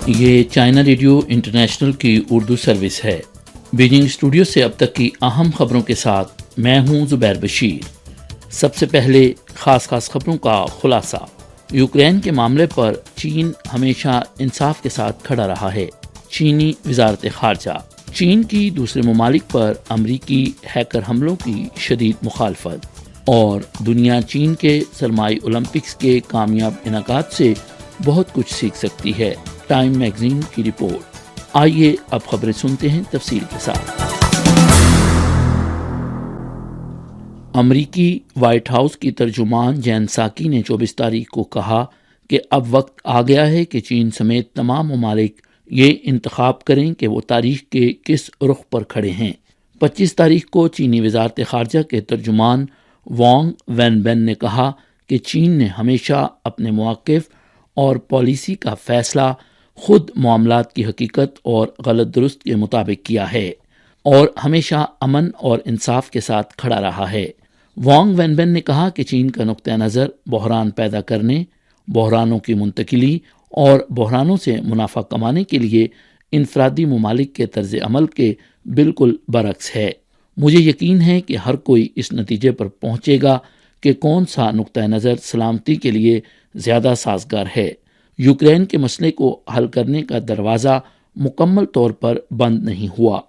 یہ China radio international کی Urdu service ہے۔ بیجنگ اسٹوڈیو سے اب تک کی اہم خبروں کے ساتھ میں ہوں زبیر بشیر۔ سب سے پہلے خاص خبروں کا خلاصہ۔ یوکرین کے معاملے پر چین ہمیشہ انصاف کے ساتھ کھڑا رہا ہے۔ چینی وزارت خارجہ۔ چین کی دوسرے ممالک پر امریکی ہیکر حملوں کی شدید مخالفت، اور دنیا چین کے سرمائی اولمپکس کے کامیاب انعقاد سے بہت کچھ سیکھ سکتی ہے، ٹائم میگزین کی رپورٹ۔ آئیے اب خبریں سنتے ہیں تفصیل کے ساتھ۔ امریکی وائٹ ہاؤس کی ترجمان جین ساکی نے 24 تاریخ کو کہا کہ اب وقت آ گیا ہے کہ چین سمیت تمام ممالک یہ انتخاب کریں کہ وہ تاریخ کے کس رخ پر کھڑے ہیں۔ 25 تاریخ کو چینی وزارت خارجہ کے ترجمان وانگ وینبین نے کہا کہ چین نے ہمیشہ اپنے مواقف اور پالیسی کا فیصلہ خود معاملات کی حقیقت اور غلط درست کے مطابق کیا ہے اور ہمیشہ امن اور انصاف کے ساتھ کھڑا رہا ہے۔ وانگ وینبین نے کہا کہ چین کا نقطہ نظر بحران پیدا کرنے، بحرانوں کی منتقلی اور بحرانوں سے منافع کمانے کے لیے انفرادی ممالک کے طرز عمل کے بالکل برعکس ہے۔ مجھے یقین ہے کہ ہر کوئی اس نتیجے پر پہنچے گا کہ کون سا نقطہ نظر سلامتی کے لیے زیادہ سازگار ہے۔ یوکرین کے مسئلے کو حل کرنے کا دروازہ مکمل طور پر بند نہیں ہوا۔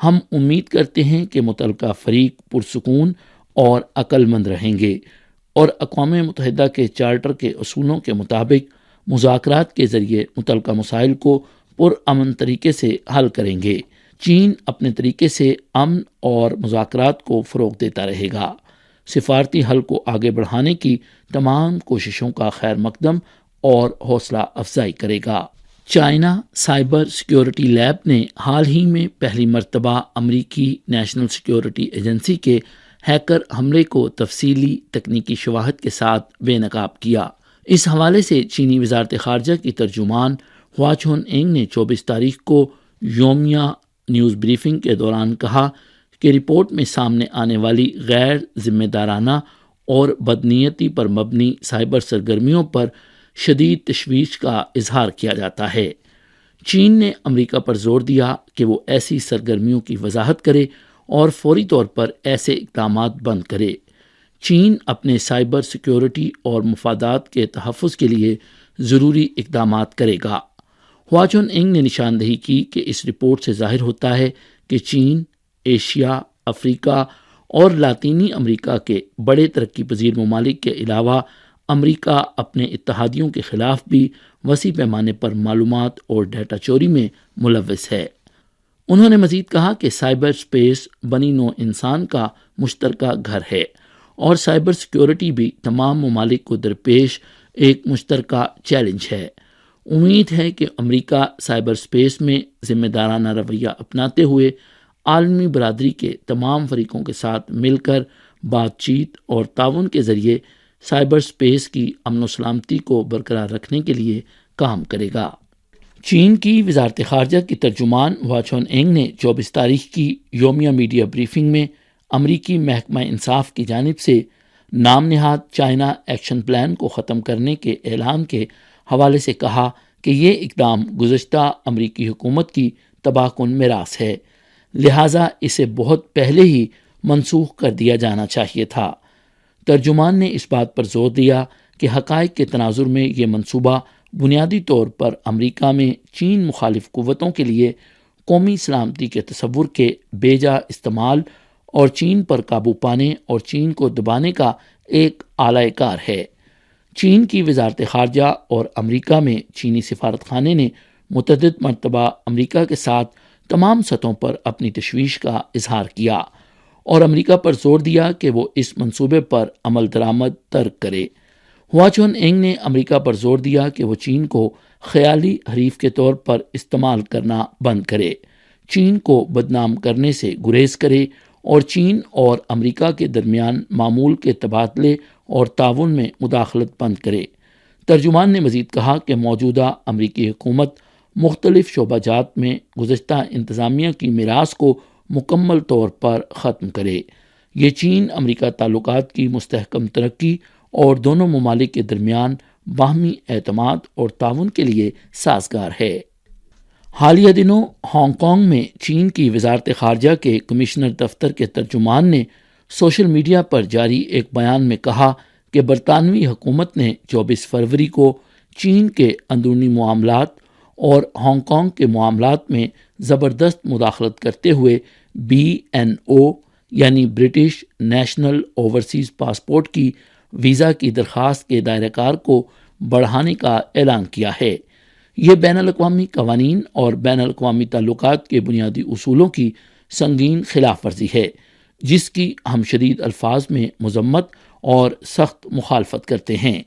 ہم امید کرتے ہیں کہ متعلقہ فریق پرسکون اور عقل مند رہیں گے اور اقوام متحدہ کے چارٹر کے اصولوں کے مطابق مذاکرات کے ذریعے متعلقہ مسائل کو پرامن طریقے سے حل کریں گے۔ چین اپنے طریقے سے امن اور مذاکرات کو فروغ دیتا رہے گا، سفارتی حل کو آگے بڑھانے کی تمام کوششوں کا خیر مقدم اور حوصلہ افزائی کرے گا۔ چائنا سائبر سیکیورٹی لیب نے حال ہی میں پہلی مرتبہ امریکی نیشنل سیکیورٹی ایجنسی کے ہیکر حملے کو تفصیلی تکنیکی شواہد کے ساتھ بے نقاب کیا۔ اس حوالے سے چینی وزارت خارجہ کی ترجمان ہوا چون اینگ نے 24 تاریخ کو یومیہ نیوز بریفنگ کے دوران کہا کہ رپورٹ میں سامنے آنے والی غیر ذمہ دارانہ اور بدنیتی پر مبنی سائبر سرگرمیوں پر شدید تشویش کا اظہار کیا جاتا ہے۔ چین نے امریکہ پر زور دیا کہ وہ ایسی سرگرمیوں کی وضاحت کرے اور فوری طور پر ایسے اقدامات بند کرے۔ چین اپنے سائبر سیکیورٹی اور مفادات کے تحفظ کے لیے ضروری اقدامات کرے گا۔ ہوا چون اینگ نے نشاندہی کی کہ اس رپورٹ سے ظاہر ہوتا ہے کہ چین ایشیا، افریقہ اور لاطینی امریکہ کے بڑے ترقی پذیر ممالک کے علاوہ امریکہ اپنے اتحادیوں کے خلاف بھی وسیع پیمانے پر معلومات اور ڈیٹا چوری میں ملوث ہے۔ انہوں نے مزید کہا کہ سائبر سپیس بنی نوع انسان کا مشترکہ گھر ہے اور سائبر سیکیورٹی بھی تمام ممالک کو درپیش ایک مشترکہ چیلنج ہے۔ امید ہے کہ امریکہ سائبر سپیس میں ذمہ دارانہ رویہ اپناتے ہوئے عالمی برادری کے تمام فریقوں کے ساتھ مل کر بات چیت اور تعاون کے ذریعے سائبر سپیس کی امن و سلامتی کو برقرار رکھنے کے لیے کام کرے گا۔ چین کی وزارت خارجہ کی ترجمان ہوا چون اینگ نے 24 تاریخ کی یومیہ میڈیا بریفنگ میں امریکی محکمہ انصاف کی جانب سے نام نہاد چائنا ایکشن پلان کو ختم کرنے کے اعلان کے حوالے سے کہا کہ یہ اقدام گزشتہ امریکی حکومت کی تباہ کن میراث ہے، لہٰذا اسے بہت پہلے ہی منسوخ کر دیا جانا چاہیے تھا۔ ترجمان نے اس بات پر زور دیا کہ حقائق کے تناظر میں یہ منصوبہ بنیادی طور پر امریکہ میں چین مخالف قوتوں کے لیے قومی سلامتی کے تصور کے بے جا استعمال اور چین پر قابو پانے اور چین کو دبانے کا ایک اعلی کار ہے۔ چین کی وزارت خارجہ اور امریکہ میں چینی سفارت خانے نے متعدد مرتبہ امریکہ کے ساتھ تمام سطحوں پر اپنی تشویش کا اظہار کیا اور امریکہ پر زور دیا کہ وہ اس منصوبے پر عمل درآمد ترک کرے۔ ہوا چون اینگ نے امریکہ پر زور دیا کہ وہ چین کو خیالی حریف کے طور پر استعمال کرنا بند کرے، چین کو بدنام کرنے سے گریز کرے اور چین اور امریکہ کے درمیان معمول کے تبادلے اور تعاون میں مداخلت بند کرے۔ ترجمان نے مزید کہا کہ موجودہ امریکی حکومت مختلف شعبہ جات میں گزشتہ انتظامیہ کی میراث کو مکمل طور پر ختم کرے۔ یہ چین امریکہ تعلقات کی مستحکم ترقی اور دونوں ممالک کے درمیان باہمی اعتماد اور تعاون کے لیے سازگار ہے۔ حالیہ دنوں ہانگ کانگ میں چین کی وزارت خارجہ کے کمشنر دفتر کے ترجمان نے سوشل میڈیا پر جاری ایک بیان میں کہا کہ برطانوی حکومت نے 24 فروری کو چین کے اندرونی معاملات اور ہانگ کانگ کے معاملات میں زبردست مداخلت کرتے ہوئے BNO یعنی برٹش نیشنل اوورسیز پاسپورٹ کی ویزا کی درخواست کے دائرہ کار کو بڑھانے کا اعلان کیا ہے۔ یہ بین الاقوامی قوانین اور بین الاقوامی تعلقات کے بنیادی اصولوں کی سنگین خلاف ورزی ہے، جس کی ہم شدید الفاظ میں مذمت اور سخت مخالفت کرتے ہیں۔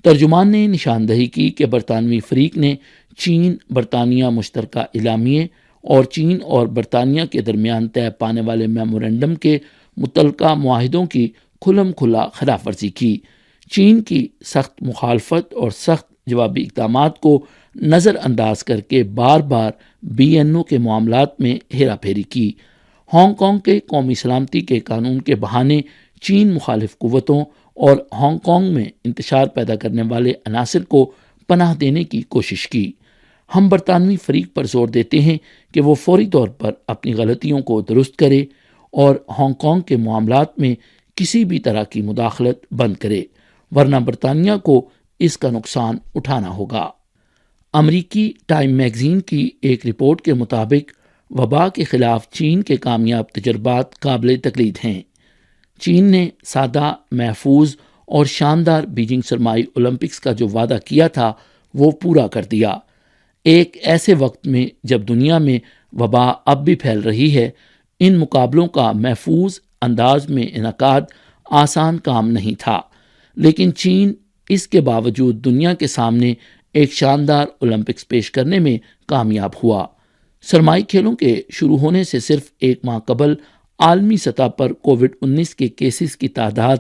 ترجمان نے نشاندہی کی کہ برطانوی فریق نے چین برطانیہ مشترکہ اعلامیے اور چین اور برطانیہ کے درمیان طے پانے والے میمورنڈم کے متعلقہ معاہدوں کی کھلم کھلا خلاف ورزی کی، چین کی سخت مخالفت اور سخت جوابی اقدامات کو نظر انداز کر کے بار بار BNO کے معاملات میں ہیرا پھیری کی، ہانگ کانگ کے قومی سلامتی کے قانون کے بہانے چین مخالف قوتوں اور ہانگ کانگ میں انتشار پیدا کرنے والے عناصر کو پناہ دینے کی کوشش کی۔ ہم برطانوی فریق پر زور دیتے ہیں کہ وہ فوری طور پر اپنی غلطیوں کو درست کرے اور ہانگ کانگ کے معاملات میں کسی بھی طرح کی مداخلت بند کرے، ورنہ برطانیہ کو اس کا نقصان اٹھانا ہوگا۔ امریکی ٹائم میگزین کی ایک رپورٹ کے مطابق وبا کے خلاف چین کے کامیاب تجربات قابل تقلید ہیں۔ چین نے سادہ، محفوظ اور شاندار بیجنگ سرمائی اولمپکس کا جو وعدہ کیا تھا وہ پورا کر دیا۔ ایک ایسے وقت میں جب دنیا میں وبا اب بھی پھیل رہی ہے، ان مقابلوں کا محفوظ انداز میں انعقاد آسان کام نہیں تھا، لیکن چین اس کے باوجود دنیا کے سامنے ایک شاندار اولمپکس پیش کرنے میں کامیاب ہوا۔ سرمائی کھیلوں کے شروع ہونے سے صرف ایک ماہ قبل عالمی سطح پر کووڈ-19 کے کیسز کی تعداد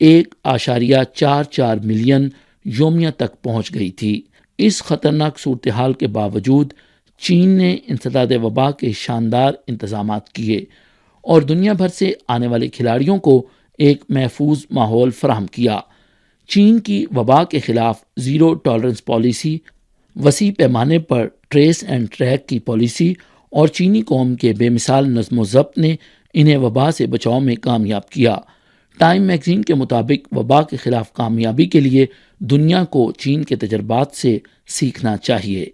1.44 ملین یومیہ تک پہنچ گئی تھی۔ اس خطرناک صورتحال کے باوجود چین نے انسداد وبا کے شاندار انتظامات کیے اور دنیا بھر سے آنے والے کھلاڑیوں کو ایک محفوظ ماحول فراہم کیا۔ چین کی وبا کے خلاف زیرو ٹالرنس پالیسی، وسیع پیمانے پر ٹریس اینڈ ٹریک کی پالیسی اور چینی قوم کے بے مثال نظم و ضبط نے انہیں وبا سے بچاؤ میں کامیاب کیا۔ ٹائم میگزین کے مطابق وبا کے خلاف کامیابی کے لیے دنیا کو چین کے تجربات سے سیکھنا چاہیے۔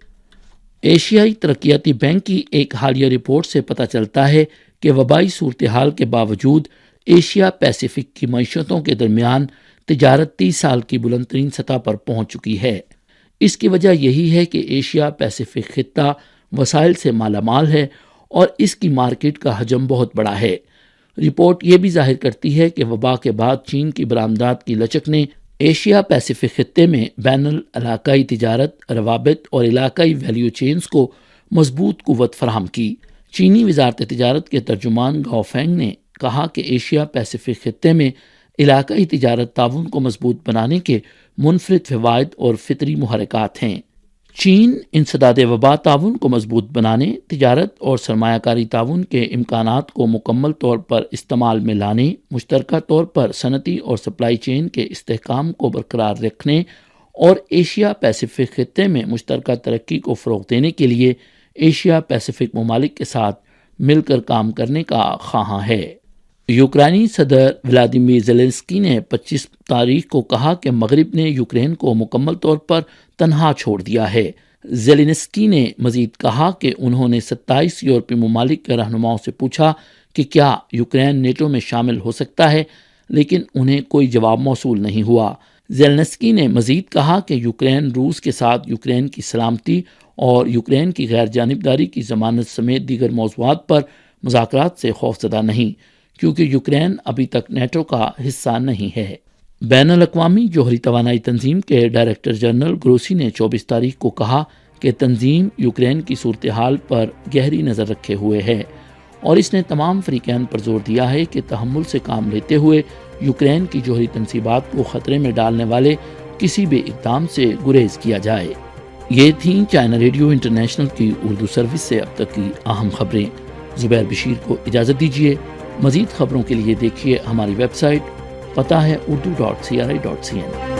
ایشیائی ترقیاتی بینک کی ایک حالیہ رپورٹ سے پتہ چلتا ہے کہ وبائی صورتحال کے باوجود ایشیا پیسیفک کی معیشتوں کے درمیان تجارت 30 سال کی بلند ترین سطح پر پہنچ چکی ہے۔ اس کی وجہ یہی ہے کہ ایشیا پیسیفک خطہ وسائل سے مالا مال ہے اور اس کی مارکیٹ کا حجم بہت بڑا ہے۔ رپورٹ یہ بھی ظاہر کرتی ہے کہ وبا کے بعد چین کی برآمدات کی لچک نے ایشیا پیسیفک خطے میں بین العلاقائی تجارت، روابط اور علاقائی ویلیو چینز کو مضبوط قوت فراہم کی۔ چینی وزارت تجارت کے ترجمان گاؤ فینگ نے کہا کہ ایشیا پیسیفک خطے میں علاقائی تجارت تعاون کو مضبوط بنانے کے منفرد فوائد اور فطری محرکات ہیں۔ چین انسداد وبا تعاون کو مضبوط بنانے، تجارت اور سرمایہ کاری تعاون کے امکانات کو مکمل طور پر استعمال میں لانے، مشترکہ طور پر صنعتی اور سپلائی چین کے استحکام کو برقرار رکھنے اور ایشیا پیسیفک خطے میں مشترکہ ترقی کو فروغ دینے کے لیے ایشیا پیسیفک ممالک کے ساتھ مل کر کام کرنے کا خواہاں ہے۔ یوکرینی صدر ولادیمیر زیلنسکی نے 25 تاریخ کو کہا کہ مغرب نے یوکرین کو مکمل طور پر تنہا چھوڑ دیا ہے۔ زیلنسکی نے مزید کہا کہ انہوں نے 27 یورپی ممالک کے رہنماؤں سے پوچھا کہ کیا یوکرین نیٹو میں شامل ہو سکتا ہے، لیکن انہیں کوئی جواب موصول نہیں ہوا۔ زیلنسکی نے مزید کہا کہ یوکرین روس کے ساتھ یوکرین کی سلامتی اور یوکرین کی غیر جانبداری کی ضمانت سمیت دیگر موضوعات پر مذاکرات سے خوفزدہ نہیں، کیونکہ یوکرین ابھی تک نیٹو کا حصہ نہیں ہے۔ بین الاقوامی جوہری توانائی تنظیم کے ڈائریکٹر جنرل گروسی نے 24 تاریخ کو کہا کہ تنظیم یوکرین کی صورتحال پر گہری نظر رکھے ہوئے ہے اور اس نے تمام فریقین پر زور دیا ہے کہ تحمل سے کام لیتے ہوئے یوکرین کی جوہری تنصیبات کو خطرے میں ڈالنے والے کسی بھی اقدام سے گریز کیا جائے۔ یہ تھیں چائنا ریڈیو انٹرنیشنل کی اردو سروس سے اب تک کی اہم خبریں۔ زبیر بشیر کو اجازت دیجیے۔ مزید خبروں کے لیے دیکھیے ہماری ویب سائٹ، پتہ ہے urdu.cri.cn۔